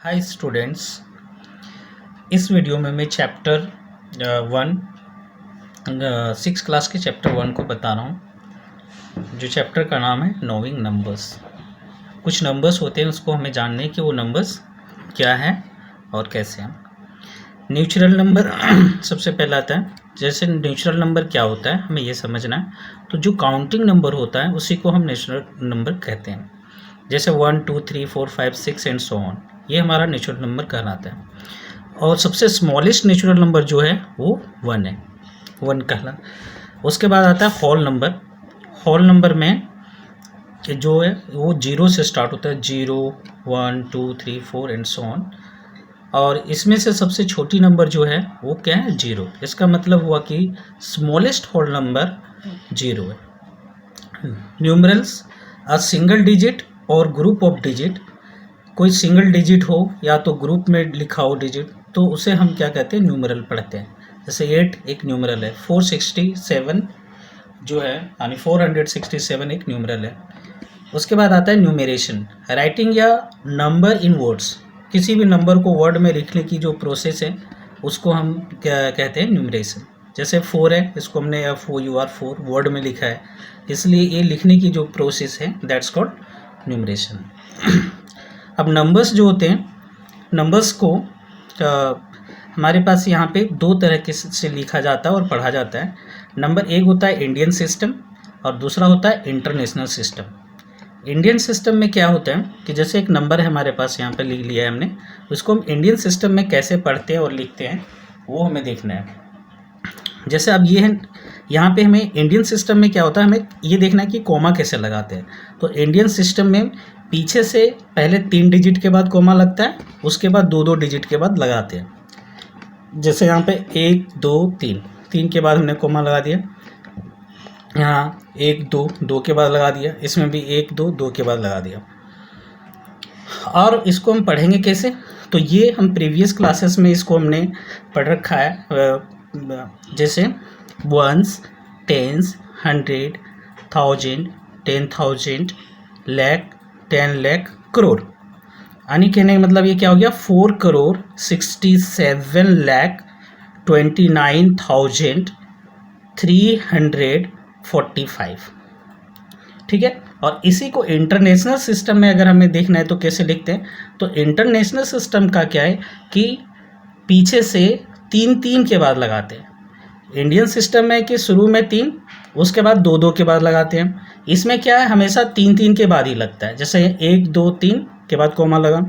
Hi students. इस video में मैं चैप्टर वन 6 क्लास के चैप्टर 1 को बता रहा हूँ, जो चैप्टर का नाम है नोइंग नंबर्स। कुछ नंबर्स होते हैं, उसको हमें जानने कि वो नंबर्स क्या है और कैसे हैं। नेचुरल नंबर सबसे पहला आता है। जैसे नेचुरल नंबर क्या होता है हमें ये समझना है। तो जो काउंटिंग नंबर होता है उसी को हम नेचुरल नंबर कहते हैं। जैसे 1 2 3 4 5 6 एंड सो ऑन, ये हमारा नेचुरल नंबर कहलाता है। और सबसे स्मॉलेस्ट नेचुरल नंबर जो है वो 1 है, 1 कहला। उसके बाद आता है होल नंबर। होल नंबर में जो है वो 0 से स्टार्ट होता है, 0 1 2 3 4 एंड सो ऑन। और इसमें से सबसे छोटी नंबर जो है वो क्या है, 0। इसका मतलब हुआ कि स्मॉलेस्ट होल नंबर 0 है। न्यूमरल्स अ सिंगल डिजिट और ग्रुप ऑफ डिजिट। कोई सिंगल डिजिट हो या तो ग्रुप में लिखा हो डिजिट, तो उसे हम क्या कहते हैं, न्यूमरल पढ़ते हैं। जैसे 8 एक न्यूमरल है, 467 जो है यानी 467 एक न्यूमरल है। उसके बाद आता है न्यूमरेशन, राइटिंग या नंबर इन वर्ड्स। किसी भी नंबर को वर्ड में लिखने की जो प्रोसेस है उसको हम क्या कहते हैं, न्यूमरेशन। जैसे 4 है, इसको हमने FOUR वर्ड में लिखा है, इसलिए ये लिखने की जो प्रोसेस है दैट्स कॉल्ड न्यूमरेशन। अब नंबर्स जो होते हैं, नंबर्स को हमारे पास यहाँ पे 2 तरह के से लिखा जाता है और पढ़ा जाता है। नंबर एक होता है इंडियन सिस्टम और दूसरा होता है इंटरनेशनल सिस्टम। इंडियन सिस्टम में क्या होता है कि जैसे एक नंबर है हमारे पास, यहाँ पे लिख लिया है हमने, उसको हम इंडियन सिस्टम में कैसे पढ़ते हैं और लिखते हैं वो हमें देखना है। जैसे अब ये है, यहाँ पे हमें इंडियन सिस्टम में क्या होता है, हमें ये देखना है कि कोमा कैसे लगाते हैं। तो इंडियन सिस्टम में पीछे से पहले 3 डिजिट के बाद कोमा लगता है, उसके बाद 2-2 डिजिट के बाद लगाते हैं। जैसे यहाँ पे 1 2 3, 3 के बाद हमने कोमा लगा दिया, यहाँ 1 2 2 के बाद लगा दिया, इसमें भी 1 2 2 के बाद लगा दिया। और इसको हम पढ़ेंगे कैसे, तो ये हम प्रीवियस क्लासेस में इसको हमने पढ़ रखा है। जैसे वंस, टेंस, 100, 1000, 10,000, लाख, 10 लाख, करोड़। यानी कहने का मतलब ये क्या हो गया, 4,67,29,345। ठीक है। और इसी को इंटरनेशनल सिस्टम में अगर हमें देखना है तो कैसे लिखते हैं, तो इंटरनेशनल सिस्टम का क्या है कि पीछे से 3-3 के बाद लगाते हैं। इंडियन सिस्टम में कि शुरू में 3, उसके बाद 2-2 के बाद लगाते हैं। इसमें क्या है, हमेशा 3-3 के बाद ही लगता है। जैसे 1 2 3 के बाद कोमा लगा,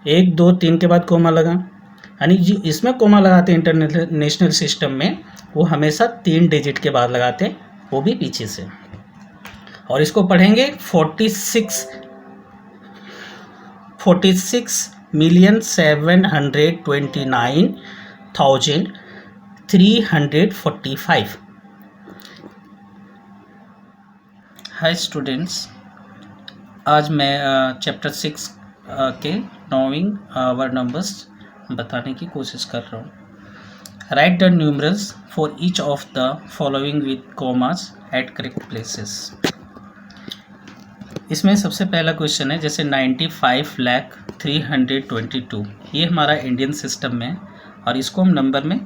1 2 3 के बाद कोमा लगा, यानी जो इसमें कोमा लगाते हैं इंटरनेशनल सिस्टम में, वो हमेशा 3 डिजिट के बाद लगाते हैं, वो भी पीछे से। और इसको पढ़ेंगे 46,729,345। हाय स्टूडेंट्स, आज मैं चैप्टर 6 के नोइंग वर्ड नंबर्स बताने की कोशिश कर रहा हूँ। Write the numerals for each of the following with commas at correct places. इसमें सबसे पहला क्वेश्चन है, जैसे 95,322, ये हमारा इंडियन सिस्टम में, और इसको हम नंबर में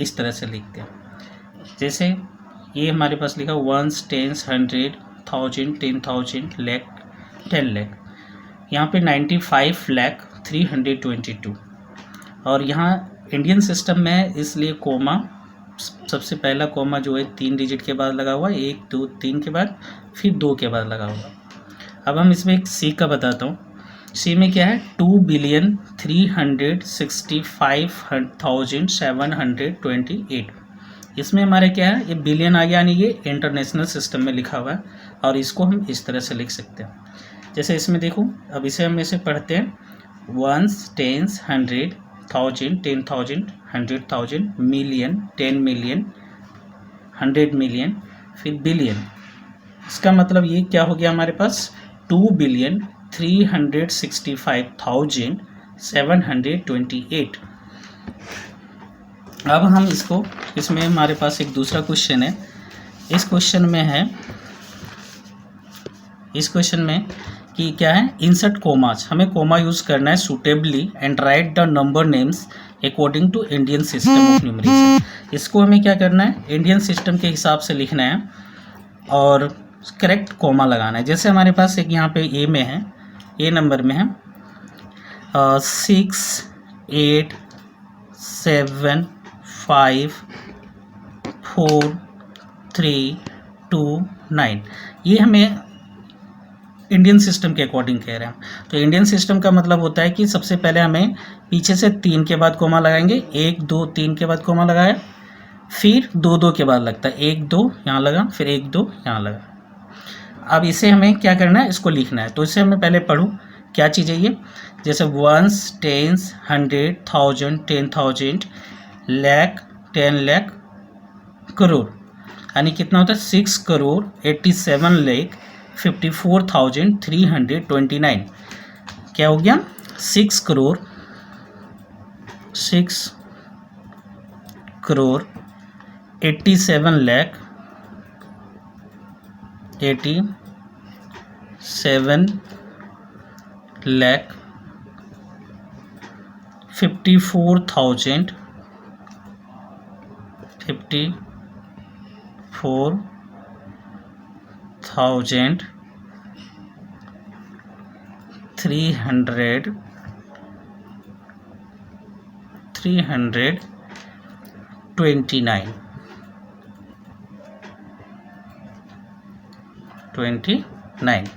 इस तरह से लिखते हैं। जैसे ये हमारे पास लिखा 1 10 100 1000 10,000 लाख 10 लाख। यहाँ पे 95,322, और यहाँ इंडियन सिस्टम में है इसलिए कोमा, सबसे पहला कोमा जो है 3 डिजिट के बाद लगा हुआ है, 1 2 3 के बाद, फिर 2 के बाद लगा हुआ। अब हम इसमें एक सी का बताता हूँ। सी में क्या है, 2,365,728। इसमें हमारे क्या है, ये बिलियन आ गया, यानी ये इंटरनेशनल सिस्टम में लिखा हुआ है, और इसको हम इस तरह से लिख सकते हैं। जैसे इसमें देखो, अब इसे हम ऐसे पढ़ते हैं, 1 10 100 1000 10,000 100,000 मिलियन 10 मिलियन 100 मिलियन, फिर बिलियन। इसका मतलब ये क्या हो गया हमारे पास, 2,365,728। अब हम इसको, इसमें हमारे पास एक दूसरा क्वेश्चन है। इस क्वेश्चन में कि क्या है, इंसर्ट कोमाज, हमें कोमा यूज़ करना है suitably and write the number names according to Indian system of numeration. इसको हमें क्या करना है, इंडियन सिस्टम के हिसाब से लिखना है और करेक्ट कोमा लगाना है। जैसे हमारे पास एक यहाँ पे ए में है, ए नंबर में है 6 8 7 5 4 3 2 9, ये हमें इंडियन सिस्टम के अकॉर्डिंग कह रहे हैं। तो इंडियन सिस्टम का मतलब होता है कि सबसे पहले हमें पीछे से 3 के बाद कोमा लगाएंगे, 1 2 3 के बाद कोमा लगाया, फिर 2 2 के बाद लगता है, 1 2 यहाँ लगा, फिर 1 2 यहाँ लगा। अब इसे हमें क्या करना है, इसको लिखना है। तो इसे हमें पहले पढ़ूँ क्या चीज़ है ये, जैसे वंस, टेंस, 100, 1000, 10,000, लाख, 10 लाख, करोड़, यानी कितना होता है 6 करोड़ 87 लाख 54,329। क्या हो गया, 6 करोड़ 87 लाख 87 लाख 329।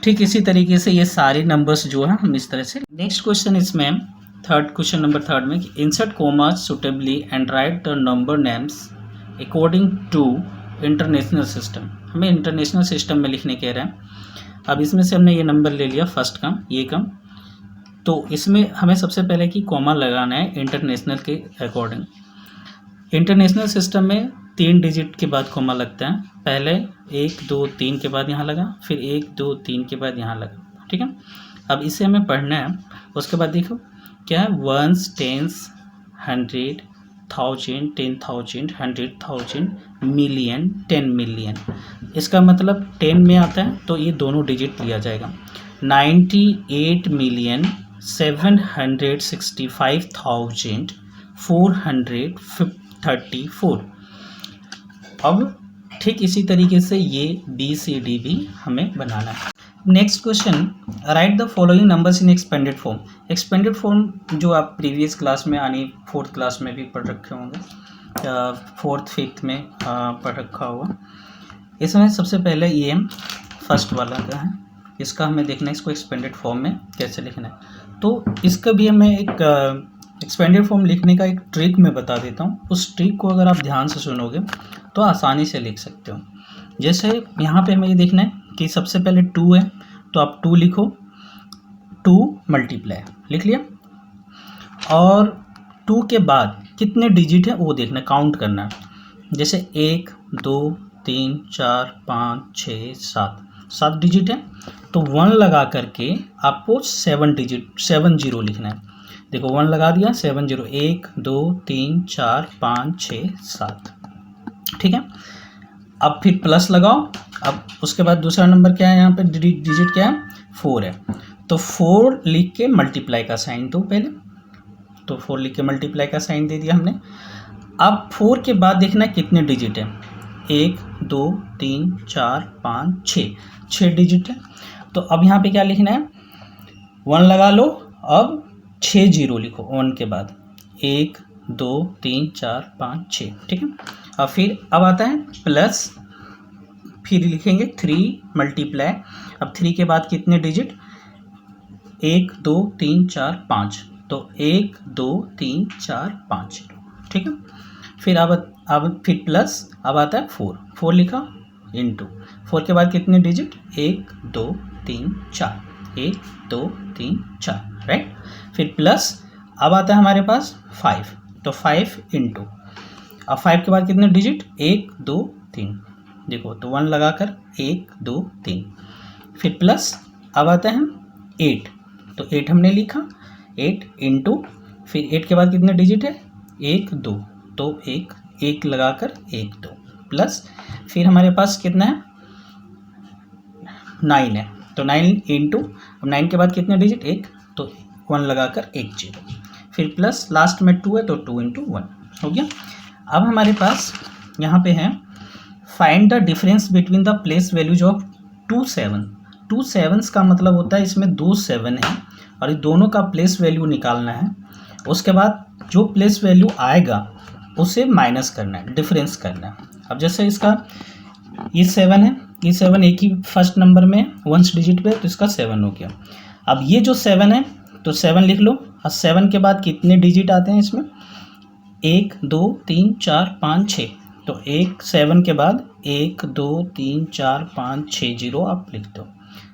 ठीक इसी तरीके से ये सारे नंबर्स जो है हम इस तरह से। नेक्स्ट क्वेश्चन इसमें थर्ड, क्वेश्चन नंबर 3 में insert commas suitably and write the number names according to international system. हमें इंटरनेशनल सिस्टम में लिखने कह रहे हैं। अब इसमें से हमने ये नंबर ले लिया फर्स्ट का, ये का, तो इसमें हमें सबसे पहले कि कोमा लगाना है इंटरनेशनल के अकॉर्डिंग। इंटरनेशनल सिस्टम में 3 डिजिट के बाद कोमा लगता है, पहले 1 2 3 के बाद यहाँ लगा, फिर 1 2 3 के बाद यहाँ लगा, ठीक है। अब इसे हमें पढ़ना है। उसके बाद देखो क्या है, वंस, टेंस, 100, 1000, 10,000, 100,000, मिलियन, 10 मिलियन। इसका मतलब 10 में आता है तो ये दोनों डिजिट लिया जाएगा। 98,65434। अब ठीक इसी तरीके से ये BCD भी हमें बनाना है। Next question, right the following numbers in expanded form. Expanded form जो आप प्रीवियस क्लास में यानी 4th क्लास में भी पढ़ रखे होंगे, 4th 5th में पढ़ रखा होगा। इसमें सबसे पहले ये फर्स्ट वाला का है, इसका हमें देखना है इसको एक्सपेंडेड फॉर्म में कैसे लिखना है। तो इसका भी हमें एक एक्सपेंडेड फॉर्म लिखने का एक ट्रिक मैं बता देता हूँ। उस ट्रिक को अगर आप ध्यान से सुनोगे तो आसानी से लिख सकते हो। जैसे यहाँ पे हमें ये देखना है कि सबसे पहले 2 है तो आप 2 लिखो, 2 मल्टीप्लाई, लिख लिया। और 2 के बाद कितने डिजिट है वो देखना, काउंट करना है। जैसे 1 2 3 4 5 6 7 डिजिट है तो 1 लगा करके आपको 7 0 लिखना है। देखो 1 लगा दिया, 7 0, 1 2 3 4 5 6 7, ठीक है। अब फिर प्लस लगाओ। अब उसके बाद दूसरा नंबर क्या है, यहाँ पे डिजिट क्या है, 4 है, तो 4 लिख के मल्टीप्लाई का साइन दो पहले। तो 4 लिख के मल्टीप्लाई का साइन दे दिया हमने। अब 4 के बाद देखना कितने डिजिट है, 1 2 3 4 5 6 डिजिट है। तो अब यहाँ पे क्या लिखना है, 1 लगा लो, अब 6 0 लिखो 1 के बाद, 1 2 3 4 5 6, ठीक है। और फिर अब आता है प्लस, फिर लिखेंगे 3 मल्टीप्लाई। अब 3 के बाद कितने डिजिट, 1 2 3 4 5, तो 1 2 3 4 5, ठीक है। फिर अब फिर प्लस, अब आता है 4 लिखा इंटू 4 के बाद कितने डिजिट, 1 2 3 4, 1 2 3 4, राइट। फिर प्लस, अब आता है हमारे पास 5, तो 5 इंटू, अब 5 के बाद कितने डिजिट, 1 2 3, देखो तो 1 लगाकर 1 2 3, फिर प्लस, अब आता है 8, तो 8 हमने लिखा, 8 इंटू, फिर 8 के बाद कितने डिजिट है, 1 2, तो 1 लगाकर 1 2, प्लस फिर हमारे पास कितना है 9 है, तो 9 इंटू, अब 9 के बाद कितने डिजिट, 1, तो 1 लगाकर 1 0, फिर प्लस लास्ट में 2 है तो 2 इंटू 1 हो गया। अब हमारे पास यहाँ पे है find the difference between the place values of 2 7। 2 7 का मतलब होता है इसमें 2 7 है और ये दोनों का प्लेस वैल्यू निकालना है। उसके बाद जो प्लेस वैल्यू आएगा उसे माइनस करना है, डिफरेंस करना है। अब जैसे इसका ये 7 है, ये 7 एक ही फर्स्ट नंबर में वंस डिजिट पे, तो इसका 7 हो गया। अब ये जो 7 है तो 7 लिख लो, और 7 के बाद कितने डिजिट आते हैं इसमें, 1 2 3 4 5 6, तो 7 के बाद 1 2 3 4 5 6 0 आप लिख दो,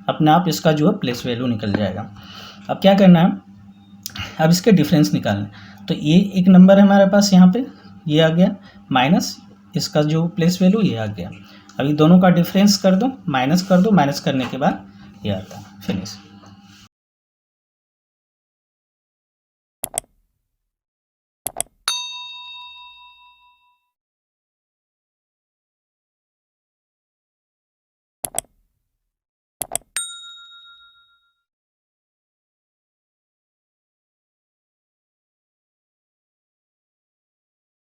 अपने आप इसका जो है प्लेस वैल्यू निकल जाएगा। अब क्या करना है, अब इसके डिफरेंस निकालना है। तो ये एक नंबर है हमारे पास यहाँ पे, ये आ गया, माइनस इसका जो प्लेस वैल्यू ये आ गया। अभी दोनों का डिफरेंस कर दो, माइनस कर दो, माइनस करने के बाद ये आता है, फिनिश।